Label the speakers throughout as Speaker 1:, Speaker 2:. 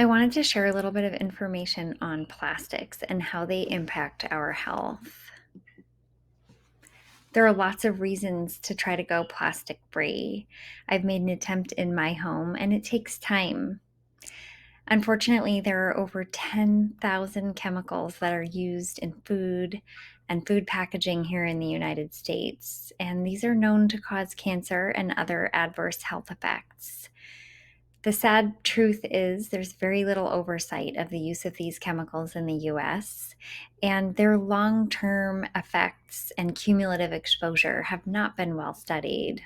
Speaker 1: I wanted to share a little bit of information on plastics and how they impact our health. There are lots of reasons to try to go plastic free. I've made an attempt in my home and it takes time. Unfortunately, there are over 10,000 chemicals that are used in food and food packaging here in the United States, and these are known to cause cancer and other adverse health effects. The sad truth is there's very little oversight of the use of these chemicals in the US, and their long term effects and cumulative exposure have not been well studied.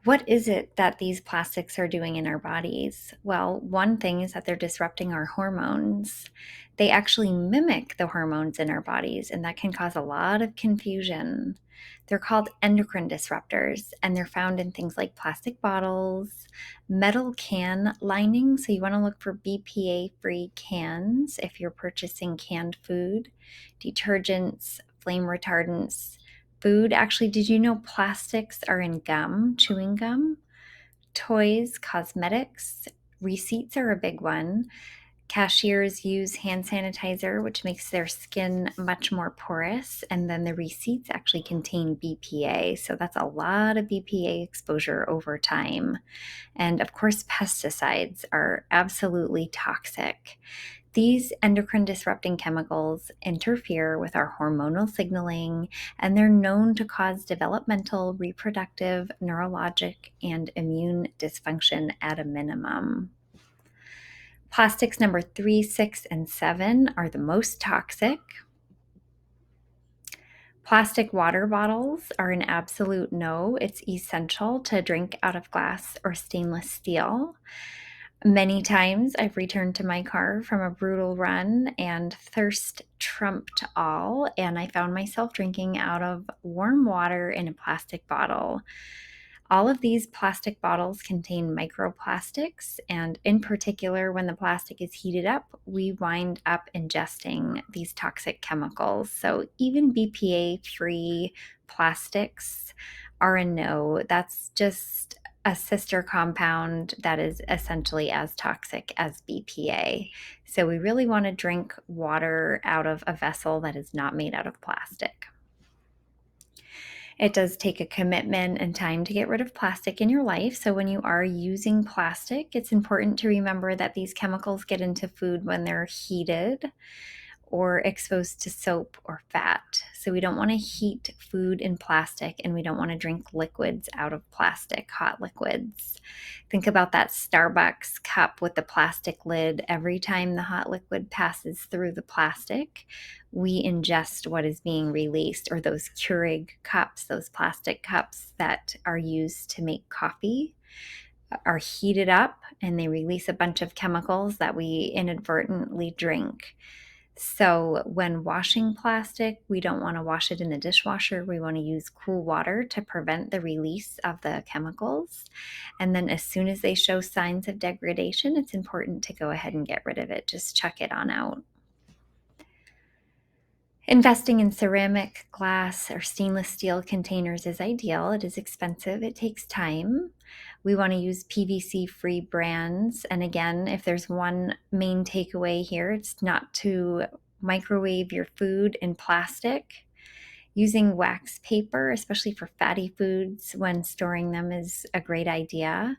Speaker 1: What is it that these plastics are doing in our bodies? Well, one thing is that they're disrupting our hormones. They actually mimic the hormones in our bodies, and that can cause a lot of confusion. They're called endocrine disruptors, and they're found in things like plastic bottles, metal can linings. So, you want to look for BPA free cans if you're purchasing canned food, detergents, flame retardants, food. Actually, did you know plastics are in gum, chewing gum, toys, cosmetics? Receipts are a big one. Cashiers use hand sanitizer, which makes their skin much more porous. And then the receipts actually contain BPA. So that's a lot of BPA exposure over time. And of course, pesticides are absolutely toxic. These endocrine disrupting chemicals interfere with our hormonal signaling, and they're known to cause developmental, reproductive, neurologic, and immune dysfunction at a minimum. Plastics number 3, 6, and 7 are the most toxic. Plastic water bottles are an absolute no. It's essential to drink out of glass or stainless steel. Many times I've returned to my car from a brutal run and thirst trumped all, and I found myself drinking out of warm water in a plastic bottle. All of these plastic bottles contain microplastics, and in particular, when the plastic is heated up, we wind up ingesting these toxic chemicals. So, even BPA free plastics are a no. That's just a sister compound that is essentially as toxic as BPA. So, we really want to drink water out of a vessel that is not made out of plastic. It does take a commitment and time to get rid of plastic in your life. So, when you are using plastic, it's important to remember that these chemicals get into food when they're heated or exposed to soap or fat. So, we don't want to heat food in plastic and we don't want to drink liquids out of plastic, hot liquids. Think about that Starbucks cup with the plastic lid. Every time the hot liquid passes through the plastic, we ingest what is being released, or those Keurig cups, those plastic cups that are used to make coffee are heated up and they release a bunch of chemicals that we inadvertently drink. So, when washing plastic, we don't want to wash it in the dishwasher. We want to use cool water to prevent the release of the chemicals. And then, as soon as they show signs of degradation, it's important to go ahead and get rid of it. Just chuck it on out. Investing in ceramic, glass, or stainless steel containers is ideal. It is expensive, it takes time. We want to use PVC free brands. And again, if there's one main takeaway here, it's not to microwave your food in plastic. Using wax paper, especially for fatty foods when storing them, is a great idea.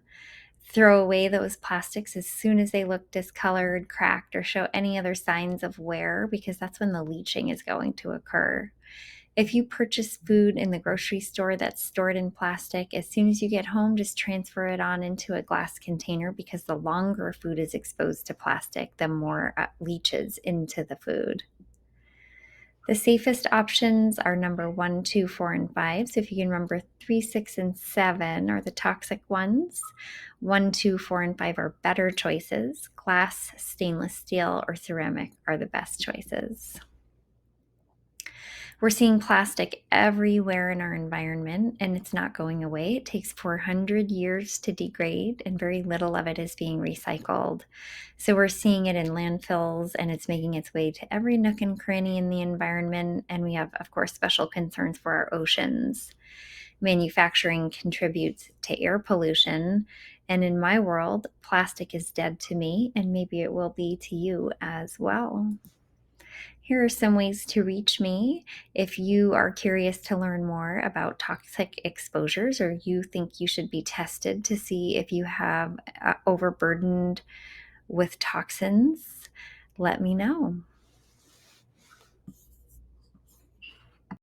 Speaker 1: Throw away those plastics as soon as they look discolored, cracked, or show any other signs of wear, because that's when the leaching is going to occur. If you purchase food in the grocery store that's stored in plastic, as soon as you get home, just transfer it on into a glass container, because the longer food is exposed to plastic, the more leaches into the food. The safest options are number 1, 2, 4, and 5. So if you can remember, 3, 6, and 7 are the toxic ones. 1, 2, 4, and 5 are better choices. Glass, stainless steel, or ceramic are the best choices. We're seeing plastic everywhere in our environment, and it's not going away. It takes 400 years to degrade, and very little of it is being recycled. So we're seeing it in landfills, and it's making its way to every nook and cranny in the environment. And we have, of course, special concerns for our oceans. Manufacturing contributes to air pollution, And in my world, plastic is dead to me, and maybe it will be to you as well. Here are some ways to reach me if you are curious to learn more about toxic exposures, or you think you should be tested to see if you have overburdened with toxins. Let me know.